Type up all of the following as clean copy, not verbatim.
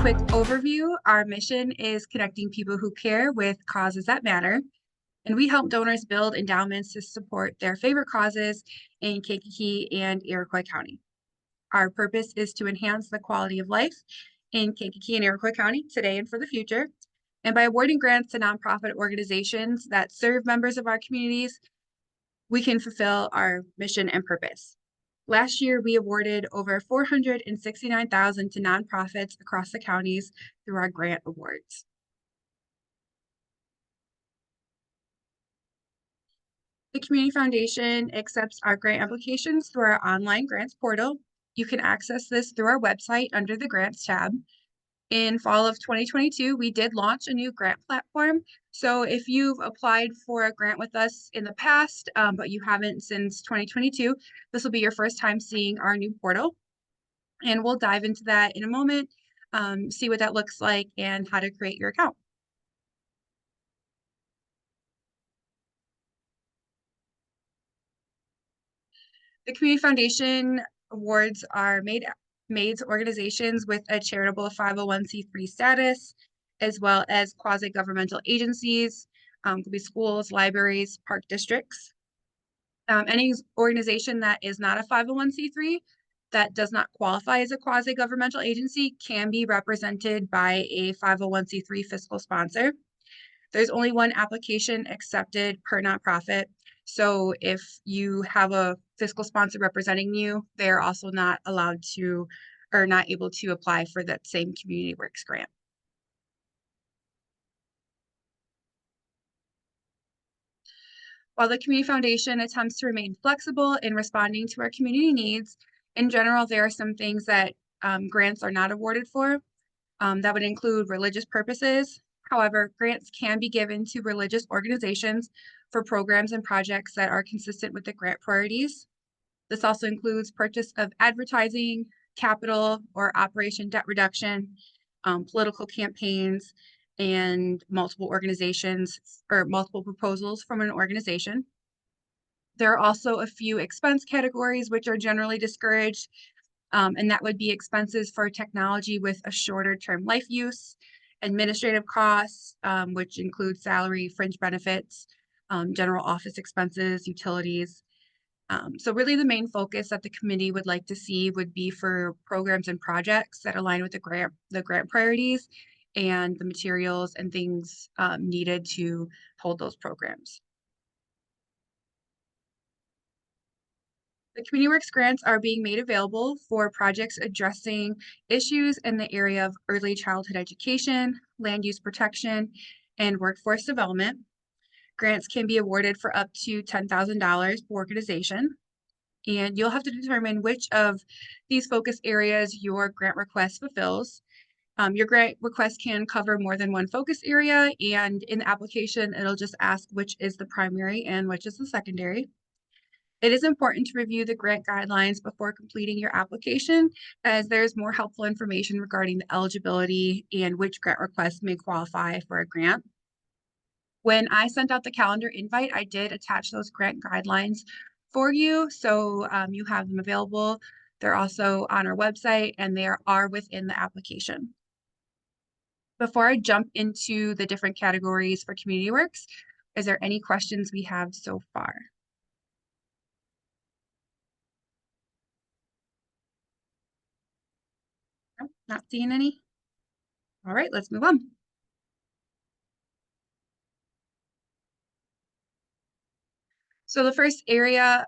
quick overview, our mission is connecting people who care with causes that matter, and we help donors build endowments to support their favorite causes in Kankakee and Iroquois County. Our purpose is to enhance the quality of life in Kankakee and Iroquois County today and for the future. And by awarding grants to nonprofit organizations that serve members of our communities, we can fulfill our mission and purpose. Last year, we awarded over $469,000 to nonprofits across the counties through our grant awards. The Community Foundation accepts our grant applications through our online grants portal. You can access this through our website under the Grants tab. In fall of 2022, we did launch a new grant platform. So if you've applied for a grant with us in the past, but you haven't since 2022, this will be your first time seeing our new portal. And we'll dive into that in a moment, see what that looks like and how to create your account. The Community Foundation awards are made to organizations with a charitable 501c3 status, as well as quasi-governmental agencies, could be schools, libraries, park districts. Any organization that is not a 501c3 that does not qualify as a quasi-governmental agency can be represented by a 501c3 fiscal sponsor. There's only one application accepted per nonprofit. So if you have a fiscal sponsor representing you, they're also not allowed to or not able to apply for that same Community Works grant. While the Community Foundation attempts to remain flexible in responding to our community needs, in general, there are some things that grants are not awarded for. That would include religious purposes. However, grants can be given to religious organizations for programs and projects that are consistent with the grant priorities. This also includes purchase of advertising, capital or operation debt reduction, political campaigns, and multiple organizations or multiple proposals from an organization. There are also a few expense categories which are generally discouraged, and that would be expenses for technology with a shorter term life use, administrative costs, which include salary, fringe benefits, general office expenses, utilities. So really the main focus that the committee would like to see would be for programs and projects that align with the grant priorities and the materials and things needed to hold those programs. The Community Works grants are being made available for projects addressing issues in the area of early childhood education, land use protection, and workforce development. Grants can be awarded for up to $10,000 per organization, and you'll have to determine which of these focus areas your grant request fulfills. Your grant request can cover more than one focus area, and in the application, it'll just ask which is the primary and which is the secondary. It is important to review the grant guidelines before completing your application, as there's more helpful information regarding the eligibility and which grant requests may qualify for a grant. When I sent out the calendar invite, I did attach those grant guidelines for you, so you have them available. They're also on our website and they are within the application. Before I jump into the different categories for Community Works, is there any questions we have so far? No, not seeing any? All right, let's move on. So the first area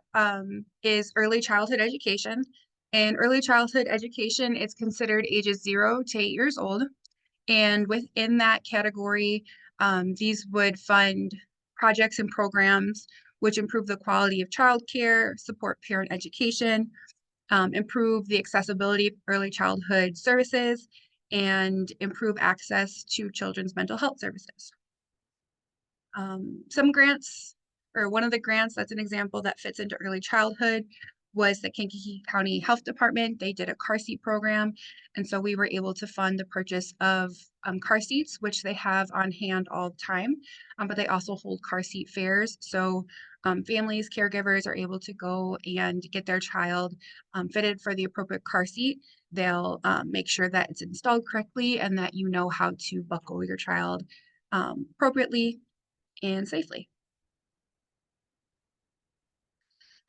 is early childhood education. And early childhood education is considered ages 0 to 8 years old. And within that category, these would fund projects and programs which improve the quality of childcare, support parent education, improve the accessibility of early childhood services, and improve access to children's mental health services. Some grants, or one of the grants that's an example that fits into early childhood, was the Kankakee County Health Department. They did a car seat program, and so we were able to fund the purchase of car seats, which they have on hand all the time, but they also hold car seat fairs. So families, caregivers are able to go and get their child fitted for the appropriate car seat. They'll make sure that it's installed correctly and that you know how to buckle your child appropriately and safely.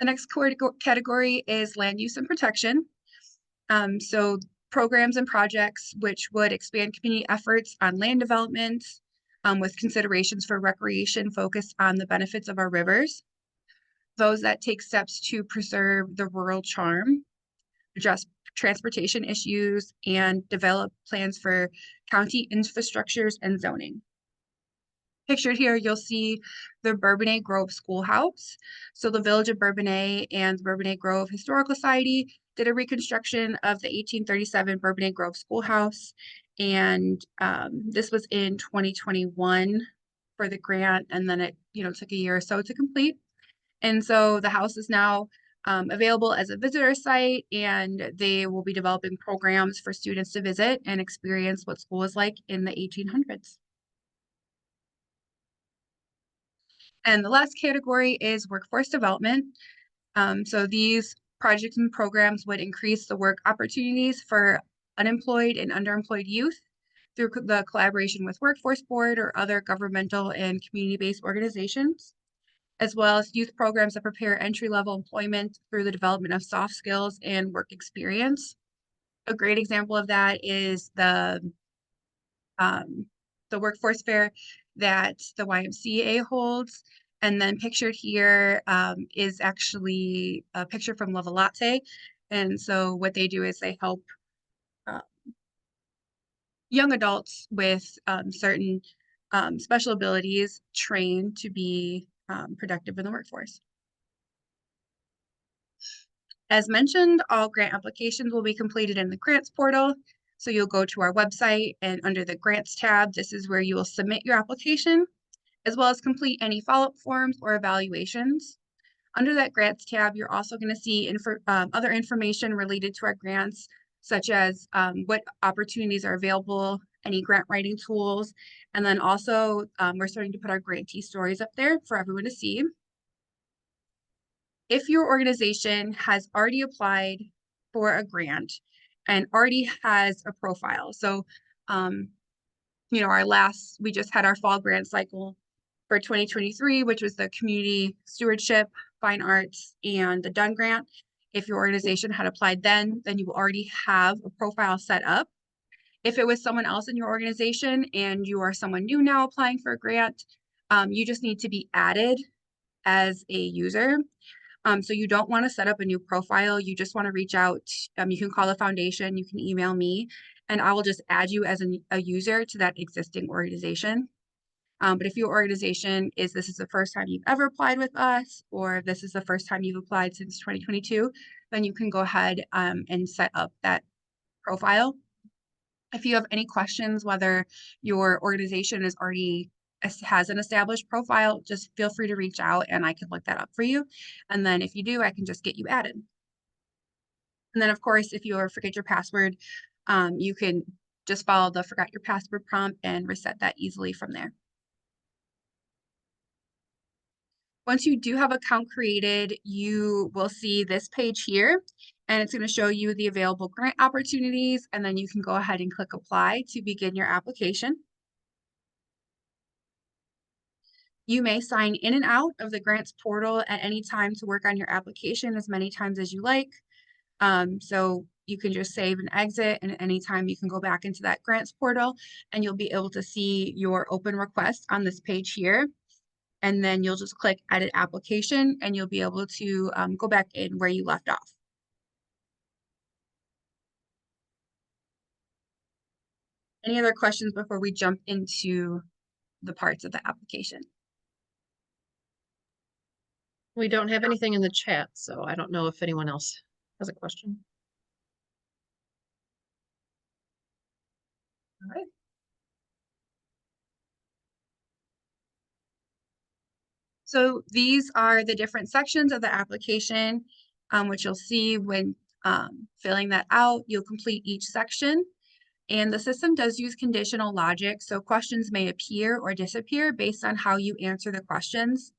The next category is land use and protection. So programs and projects which would expand community efforts on land development with considerations for recreation focused on the benefits of our rivers. Those that take steps to preserve the rural charm, address transportation issues, and develop plans for county infrastructures and zoning. Pictured here, you'll see the Bourbonnais Grove Schoolhouse. So the Village of Bourbonnais and the Bourbonnais Grove Historical Society did a reconstruction of the 1837 Bourbonnais Grove Schoolhouse. And this was in 2021 for the grant, and then it took a year or so to complete. And so the house is now available as a visitor site, and they will be developing programs for students to visit and experience what school was like in the 1800s. And the last category is workforce development. So these projects and programs would increase the work opportunities for unemployed and underemployed youth through the collaboration with Workforce Board or other governmental and community-based organizations, as well as youth programs that prepare entry-level employment through the development of soft skills and work experience. A great example of that is the workforce fair that the YMCA holds. And then pictured here is actually a picture from Love a Latte. And so what they do is they help uh, young adults with certain special abilities train to be productive in the workforce. As mentioned, all grant applications will be completed in the grants portal. So you'll go to our website, and under the grants tab, this is where you will submit your application, as well as complete any follow-up forms or evaluations. Under that grants tab, you're also going to see other information related to our grants, such as what opportunities are available, any grant writing tools, and then also we're starting to put our grantee stories up there for everyone to see. If your organization has already applied for a grant and already has a profile, so we just had our fall grant cycle for 2023, which was the community stewardship, fine arts, and the Dunn grant. If your organization had applied then you already have a profile set up. If it was someone else in your organization and you are someone new now applying for a grant, you just need to be added as a user. So you don't want to set up a new profile. You just want to reach out. You can call the foundation, you can email me, and I will just add you as a user to that existing organization. But if your organization this is the first time you've ever applied with us, or this is the first time you've applied since 2022, then you can go ahead and set up that profile. If you have any questions, whether your organization has an established profile, just feel free to reach out and I can look that up for you. And then if you do, I can just get you added. And then of course, if you ever forget your password, you can just follow the forgot your password prompt and reset that easily from there. Once you do have an account created, you will see this page here, and it's going to show you the available grant opportunities, and then you can go ahead and click apply to begin your application. You may sign in and out of the grants portal at any time to work on your application as many times as you like. So you can just save and exit, and at any time you can go back into that grants portal and you'll be able to see your open request on this page here. And then you'll just click edit application and you'll be able to go back in where you left off. Any other questions before we jump into the parts of the application? We don't have anything in the chat, so I don't know if anyone else has a question. All right. So these are the different sections of the application. which you'll see when filling that out. You'll complete each section. And the system does use conditional logic, so questions may appear or disappear based on how you answer the questions.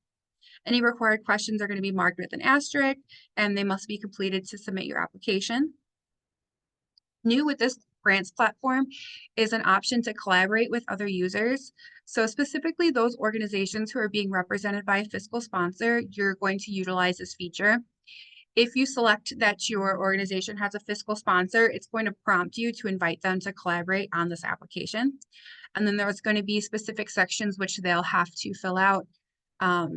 Any required questions are going to be marked with an asterisk, and they must be completed to submit your application. New with this grants platform is an option to collaborate with other users. So specifically those organizations who are being represented by a fiscal sponsor, you're going to utilize this feature. If you select that your organization has a fiscal sponsor, it's going to prompt you to invite them to collaborate on this application. And then there's going to be specific sections which they'll have to fill out,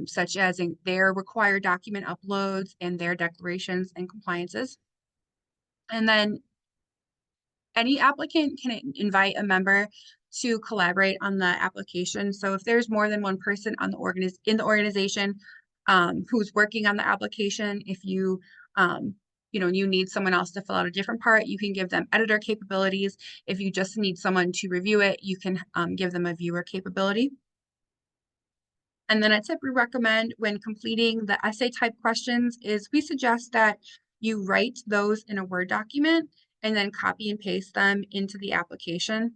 such as in their required document uploads and their declarations and compliances. And then any applicant can invite a member to collaborate on the application. So if there's more than one person on the in the organization who's working on the application, if you you need someone else to fill out a different part, you can give them editor capabilities. If you just need someone to review it, you can give them a viewer capability. And then a tip we recommend when completing the essay type questions is we suggest that you write those in a Word document and then copy and paste them into the application.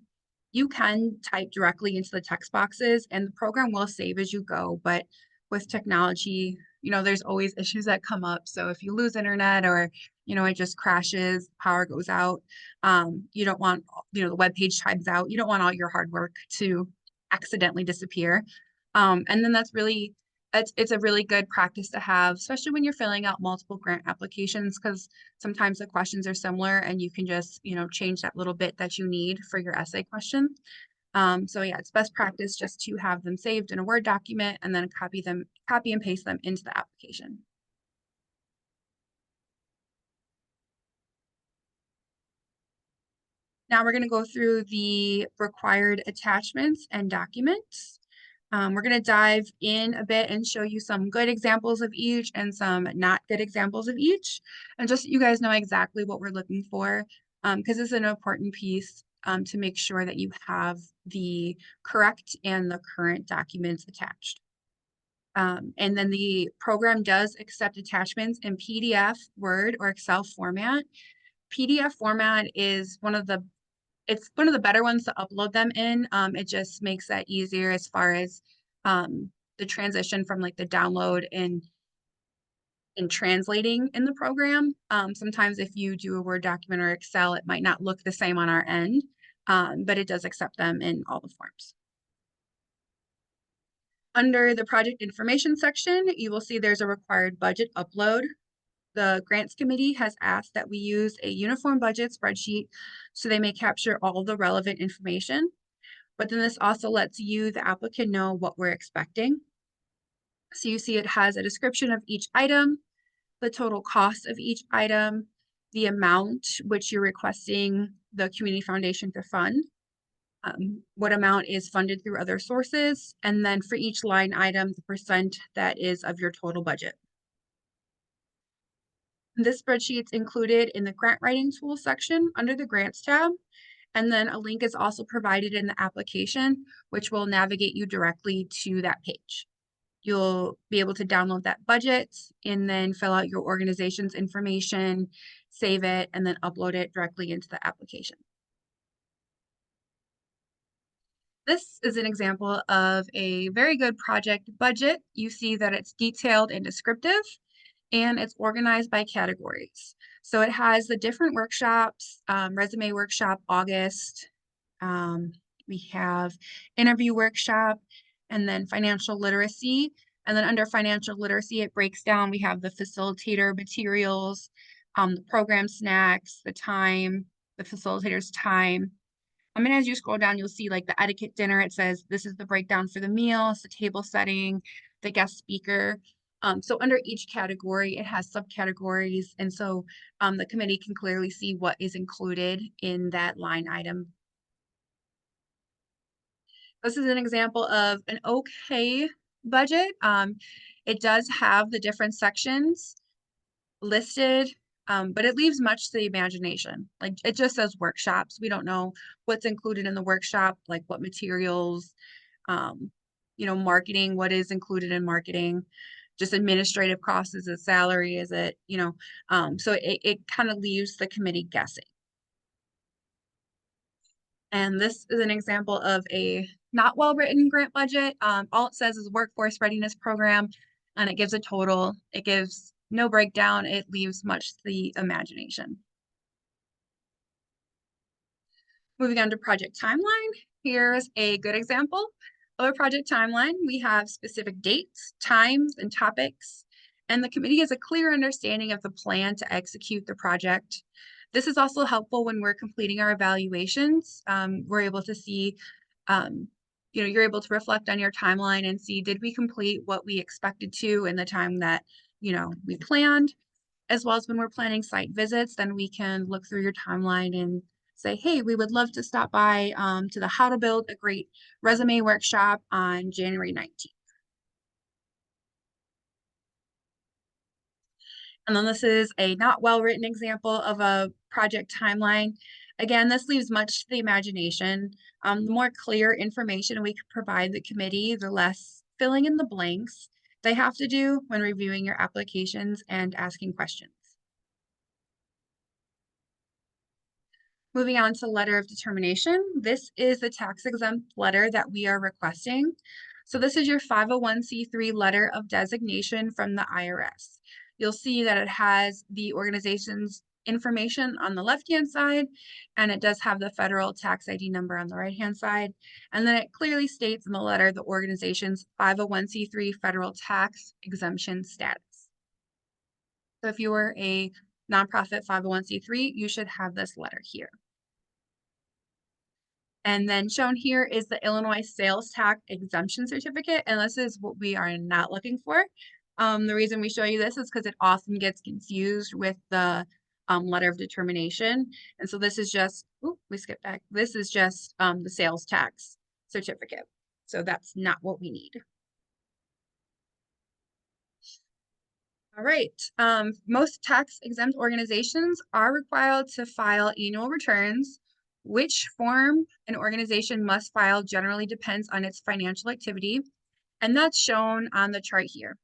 You can type directly into the text boxes and the program will save as you go, but with technology, there's always issues that come up. So if you lose internet or, it just crashes, power goes out, you don't want, the web page times out. You don't want all your hard work to accidentally disappear. And then it's a really good practice to have, especially when you're filling out multiple grant applications, because sometimes the questions are similar and you can just, change that little bit that you need for your essay question. So yeah, it's best practice just to have them saved in a Word document and then copy and paste them into the application. Now we're going to go through the required attachments and documents. We're going to dive in a bit and show you some good examples of each and some not good examples of each. And just so you guys know exactly what we're looking for, because it's an important piece to make sure that you have the correct and the current documents attached. And then the program does accept attachments in PDF, Word, or Excel format. PDF format is it's one of the better ones to upload them in. It just makes that easier as far as the transition from like the download and translating in the program. Sometimes if you do a Word document or Excel, it might not look the same on our end, but it does accept them in all the forms. Under the project information section, you will see there's a required budget upload. The grants committee has asked that we use a uniform budget spreadsheet so they may capture all the relevant information. But then this also lets you, the applicant, know what we're expecting. So you see it has a description of each item, the total cost of each item, the amount which you're requesting the community foundation to fund, what amount is funded through other sources, and then for each line item, the percent that is of your total budget. This spreadsheet's included in the grant writing tools section under the grants tab. And then a link is also provided in the application, which will navigate you directly to that page. You'll be able to download that budget and then fill out your organization's information, save it, and then upload it directly into the application. This is an example of a very good project budget. You see that it's detailed and descriptive, and it's organized by categories. So it has the different workshops, resume workshop, August. We have interview workshop, and then financial literacy. And then under financial literacy, it breaks down. We have the facilitator materials, the program snacks, the time, the facilitator's time. And as you scroll down, you'll see like the etiquette dinner. It says this is the breakdown for the meal, it's the table setting, the guest speaker. So under each category, it has subcategories. And so the committee can clearly see what is included in that line item. This is an example of an okay budget. It does have the different sections listed, but it leaves much to the imagination. Like it just says workshops. We don't know what's included in the workshop, like what materials, marketing, what is included in marketing. just administrative costs? Is it salary? Is it, so it kind of leaves the committee guessing. And this is an example of a not well-written grant budget. All it says is workforce readiness program, and it gives a total. It gives no breakdown. It leaves much to the imagination. Moving on to project timeline, here's a good example of a project timeline. We have specific dates, times, and topics, and the committee has a clear understanding of the plan to execute the project. This is also helpful when we're completing our evaluations. We're able to see, you're able to reflect on your timeline and see, did we complete what we expected to in the time that, we planned? As well as when we're planning site visits, then we can look through your timeline and say, hey, we would love to stop by to the How to Build a Great Resume workshop on January 19th. And then this is a not well-written example of a project timeline. Again, this leaves much to the imagination. The more clear information we can provide the committee, the less filling in the blanks they have to do when reviewing your applications and asking questions. Moving on to letter of determination. This is the tax exempt letter that we are requesting. So this is your 501c3 letter of designation from the IRS. You'll see that it has the organization's information on the left-hand side, and it does have the federal tax ID number on the right-hand side. And then it clearly states in the letter the organization's 501c3 federal tax exemption status. So if you were a nonprofit 501c3, you should have this letter here. And then shown here is the Illinois sales tax exemption certificate, and this is what we are not looking for. The reason we show you this is because it often gets confused with the letter of determination. And so this is just, we skipped back. This is just the sales tax certificate. So that's not what we need. All right. Most tax exempt organizations are required to file annual returns. Which form an organization must file generally depends on its financial activity, and that's shown on the chart here.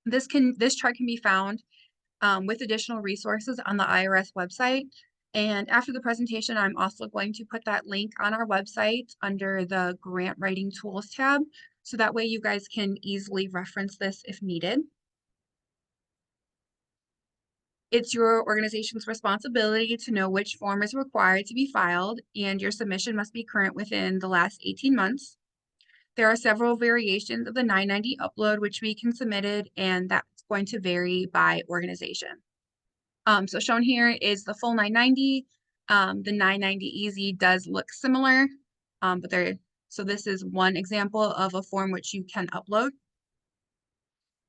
This chart can be found with additional resources on the IRS website. And after the presentation, I'm also going to put that link on our website under the Grant Writing Tools tab, so that way you guys can easily reference this if needed. It's your organization's responsibility to know which form is required to be filed, and your submission must be current within the last 18 months. There are several variations of the 990 upload which we can submit, and that's going to vary by organization. So shown here is the full 990. The 990 Easy does look similar, so this is one example of a form which you can upload.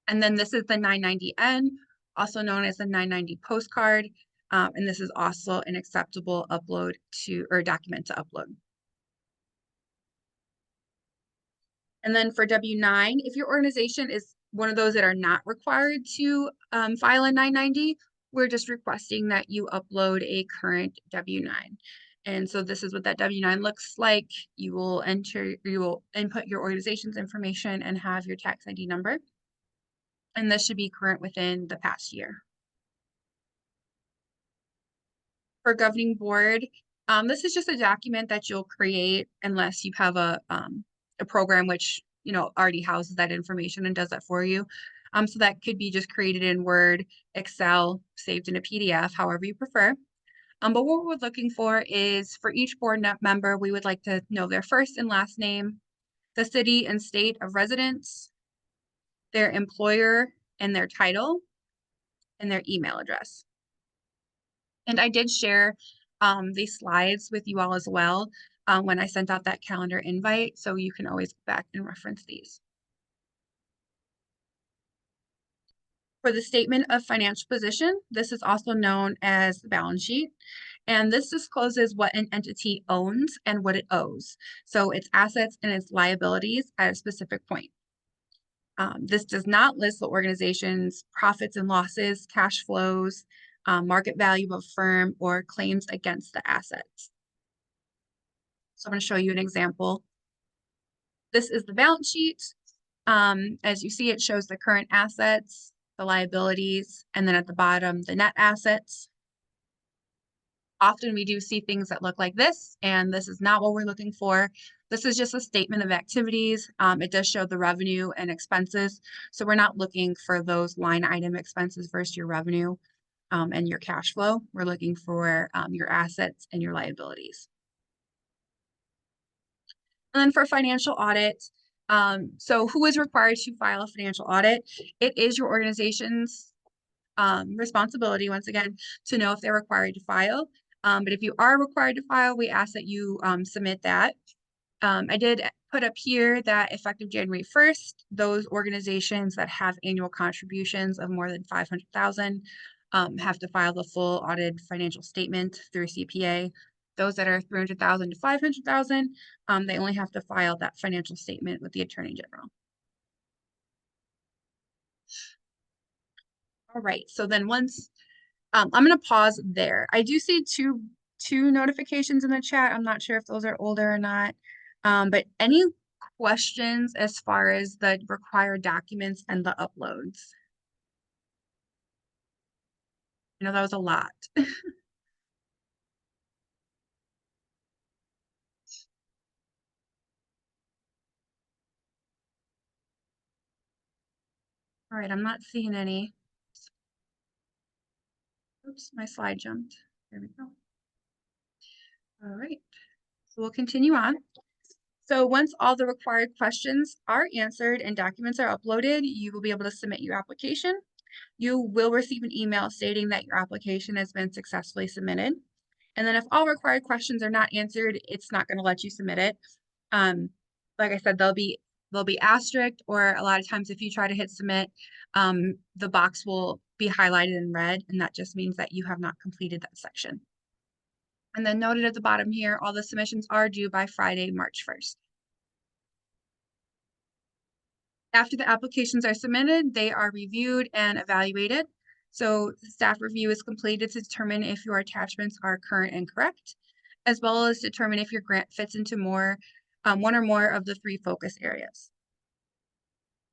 And then this is the 990N, also known as the 990 postcard, and this is also an acceptable upload or document to upload. And then for W-9, if your organization is one of those that are not required to file a 990, we're just requesting that you upload a current W-9. And so this is what that W-9 looks like. You will input your organization's information and have your tax ID number. And this should be current within the past year. For governing board, this is just a document that you'll create unless you have a program which already houses that information and does that for you. So that could be just created in Word, Excel, saved in a PDF, however you prefer. But what we're looking for is for each board member, we would like to know their first and last name, the city and state of residence, their employer and their title, and their email address. And I did share these slides with you all as well when I sent out that calendar invite, so you can always go back and reference these. For the statement of financial position, this is also known as the balance sheet, and this discloses what an entity owns and what it owes. So its assets and its liabilities at a specific point. This does not list the organization's profits and losses, cash flows, market value of firm, or claims against the assets. So I'm going to show you an example. This is the balance sheet. As you see, it shows the current assets, the liabilities, and then at the bottom, the net assets. Often we do see things that look like this, and this is not what we're looking for. This is just a statement of activities. It does show the revenue and expenses. So we're not looking for those line item expenses versus your revenue and your cash flow. We're looking for your assets and your liabilities. And then for financial audit, so who is required to file a financial audit? It is your organization's responsibility, once again, to know if they're required to file. But if you are required to file, we ask that you submit that. I did put up here that effective January 1st, those organizations that have annual contributions of more than 500,000 have to file the full audited financial statement through CPA. Those that are 300,000 to 500,000, they only have to file that financial statement with the Attorney General. All right, so then once I'm going to pause there. I do see two notifications in the chat. I'm not sure if those are older or not. But any questions as far as the required documents and the uploads? I know that was a lot. All right, I'm not seeing any. Oops, my slide jumped. There we go. All right, so we'll continue on. So once all the required questions are answered and documents are uploaded, you will be able to submit your application. You will receive an email stating that your application has been successfully submitted. And then if all required questions are not answered, it's not going to let you submit it. Like I said, they'll be asterisked, or a lot of times if you try to hit submit, the box will be highlighted in red, and that just means that you have not completed that section. And then noted at the bottom here, all the submissions are due by Friday, March 1st. After the applications are submitted, they are reviewed and evaluated. So the staff review is completed to determine if your attachments are current and correct, as well as determine if your grant fits into one or more of the 3 focus areas.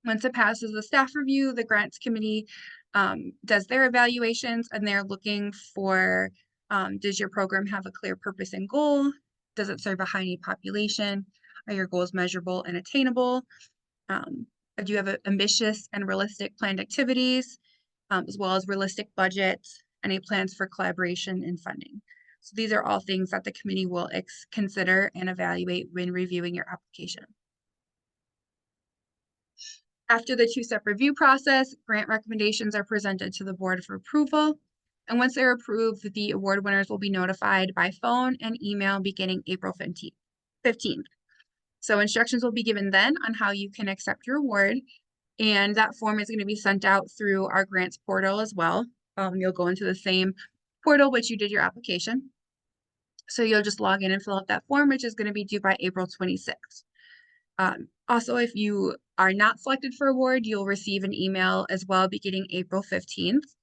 Once it passes the staff review, the grants committee does their evaluations, and they're looking for, does your program have a clear purpose and goal? Does it serve a high need population? Are your goals measurable and attainable? Do you have ambitious and realistic planned activities, as well as realistic budget, any plans for collaboration and funding? So these are all things that the committee will consider and evaluate when reviewing your application. After the 2-step review process, grant recommendations are presented to the board for approval. And once they're approved, the award winners will be notified by phone and email beginning April 15th. So instructions will be given then on how you can accept your award. And that form is going to be sent out through our grants portal as well. You'll go into the same portal which you did your application. So you'll just log in and fill out that form, which is going to be due by April 26th. Also, if you are not selected for award, you'll receive an email as well beginning April 15th.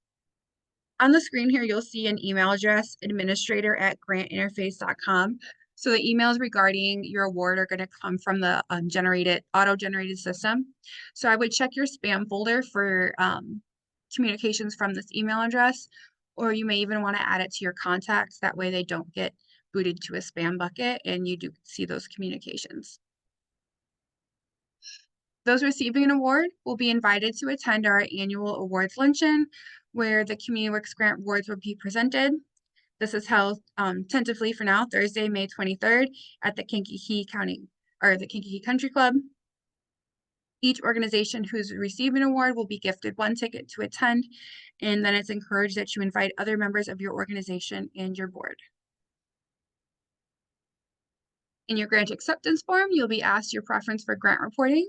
On the screen here, you'll see an email address, administrator@grantinterface.com. So the emails regarding your award are going to come from the auto-generated system. So I would check your spam folder for communications from this email address, or you may even want to add it to your contacts. That way they don't get booted to a spam bucket and you do see those communications. Those receiving an award will be invited to attend our annual awards luncheon, where the Community Works Grant Awards will be presented. This is held tentatively for now, Thursday, May 23rd at the Kankakee Country Club. Each organization who's receiving an award will be gifted 1 ticket to attend, and then it's encouraged that you invite other members of your organization and your board. In your grant acceptance form, you'll be asked your preference for grant reporting.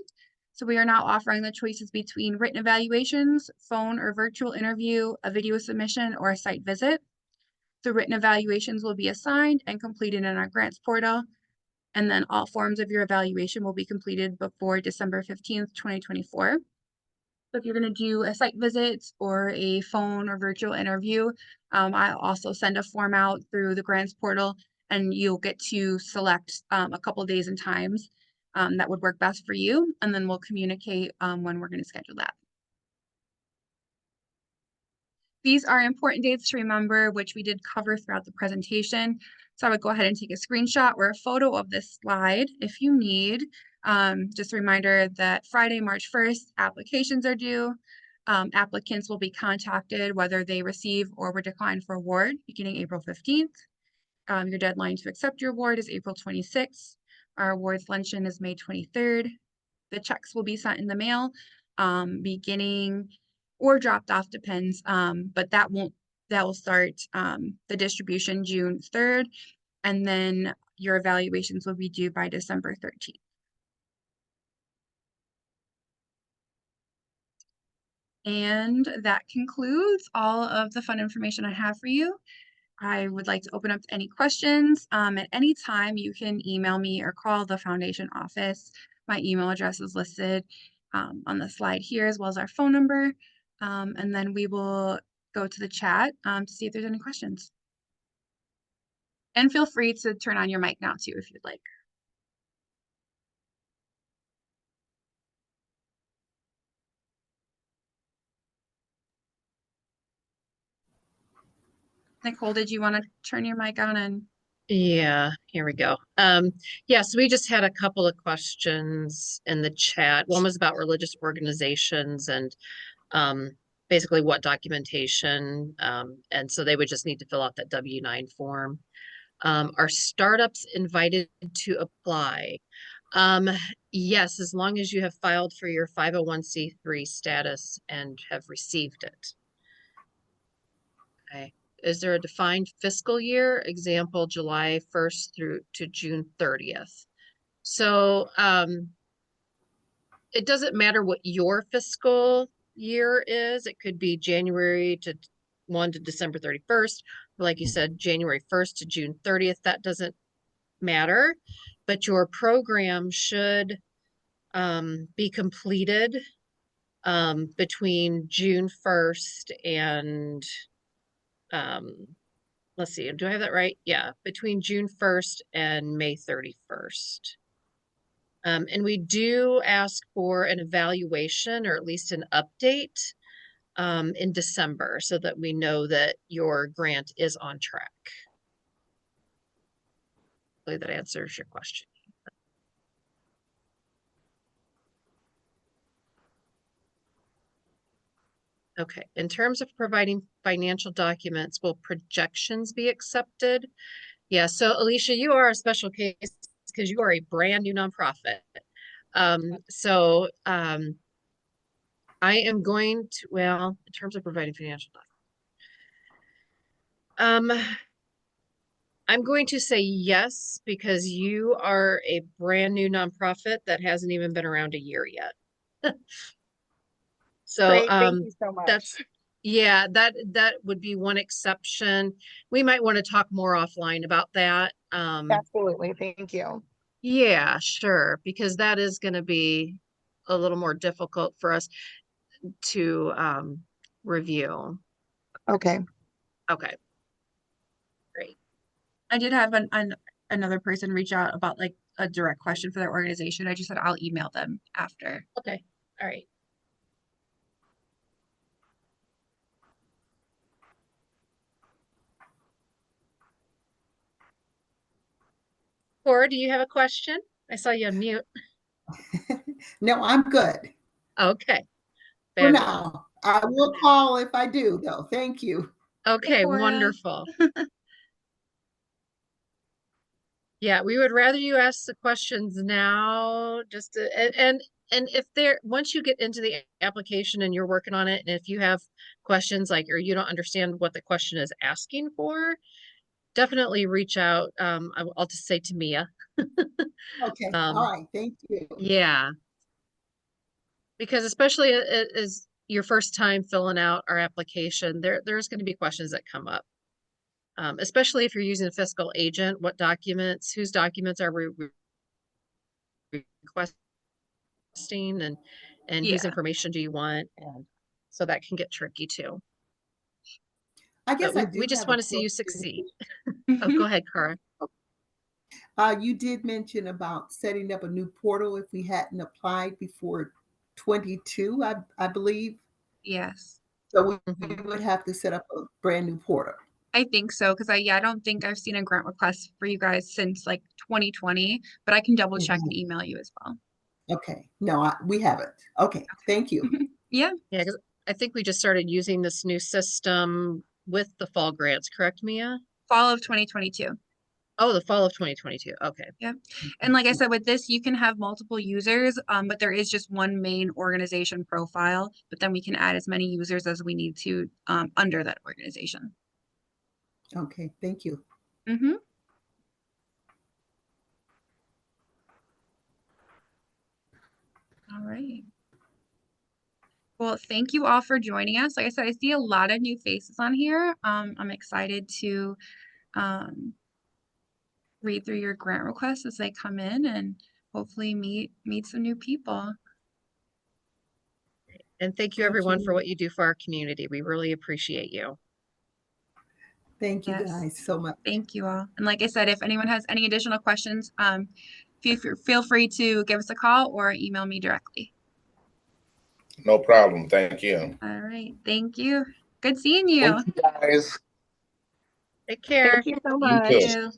So we are now offering the choices between written evaluations, phone or virtual interview, a video submission, or a site visit. The written evaluations will be assigned and completed in our grants portal. And then all forms of your evaluation will be completed before December 15th, 2024. So if you're going to do a site visit or a phone or virtual interview, I'll also send a form out through the grants portal, and you'll get to select a couple days and times that would work best for you, and then we'll communicate when we're going to schedule that. These are important dates to remember, which we did cover throughout the presentation. So I would go ahead and take a screenshot or a photo of this slide if you need. Just a reminder that Friday, March 1st, applications are due. Applicants will be contacted whether they receive or were declined for award beginning April 15th. Your deadline to accept your award is April 26th. Our awards luncheon is May 23rd. The checks will be sent in the mail beginning or dropped off, depends, but that will start the distribution June 3rd, and then your evaluations will be due by December 13th. And that concludes all of the fun information I have for you. I would like to open up to any questions. At any time, you can email me or call the foundation office. My email address is listed on the slide here, as well as our phone number. And then we will go to the chat to see if there's any questions. And feel free to turn on your mic now too, if you'd like. Nicole, did you want to turn your mic on? And Yeah, here we go. So we just had a couple of questions in the chat. One was about religious organizations and basically what documentation. And so they would just need to fill out that W-9 form. Are startups invited to apply? Yes, as long as you have filed for your 501c3 status and have received it. Okay. Is there a defined fiscal year? Example, July 1st through to June 30th. So it doesn't matter what your fiscal year is. It could be January to 1 to December 31st. Like you said, January 1st to June 30th. That doesn't matter, but your program should be completed between June 1st and let's see, do I have that right? Yeah, between June 1st and May 31st. And we do ask for an evaluation or at least an update in December so that we know that your grant is on track. Hopefully that answers your question. Okay, in terms of providing financial documents, will projections be accepted? Yeah, so Alicia, you are a special case because you are a brand new nonprofit. I am going to, well, in terms of providing financial documents, I'm going to say yes, because you are a brand new nonprofit that hasn't even been around a year yet. So Great, thank you so much. that's, yeah, that would be one exception. We might want to talk more offline about that. Absolutely, thank you. Yeah, sure, because that is going to be a little more difficult for us to review. Okay. Okay, great. I did have another person reach out about like a direct question for their organization. I just said I'll email them after. Okay, all right. Cora, do you have a question? I saw you on mute. No, I'm good. Okay. For Fabulous. now. I will call if I do, though. Thank you. Okay, wonderful. Yeah, we would rather you ask the questions now, just to, and if there, once you get into the application and you're working on it, and if you have questions like, or you don't understand what the question is asking for, definitely reach out. I'll just say to Mia. Okay. All right. Thank you. Yeah. Because especially as your first time filling out our application, there's going to be questions that come up. Especially if you're using a fiscal agent, what documents, whose documents are we requesting, and whose information do you want? And so that can get tricky too. I guess But I do we just have want a to see you question. succeed. Oh, go ahead, Cara. You did mention about setting up a new portal if we hadn't applied before 22, I believe. Yes, So we Mhm. would have to set up a brand new portal. I think so, because I don't think I've seen a grant request for you guys since like 2020, but I can double check and Mhm. email you as well. Okay, no, we haven't. Okay, thank you. Yeah, Yeah, because I think we just started using this new system with the fall grants, correct, Mia? fall of 2022. Oh, the fall of 2022. Okay. Yeah. And like I said, with this, you can have multiple users, but there is just one main organization profile, but then we can add as many users as we need to under that organization. Okay, thank you. Mm-hmm. All right. Well, thank you all for joining us. Like I said, I see a lot of new faces on here. I'm excited to um, read through your grant requests as they come in and hopefully meet some new people. And thank you Thank everyone for you. what you do for our community. We really appreciate you. Thank you Yes. guys so much. Thank you all. And like I said, if anyone has any additional questions, feel free to give us a call or email me directly. No problem. Thank you. All right. Thank you. Good seeing you. Thank you guys. Take care. Thank you so You much. too. Thank you.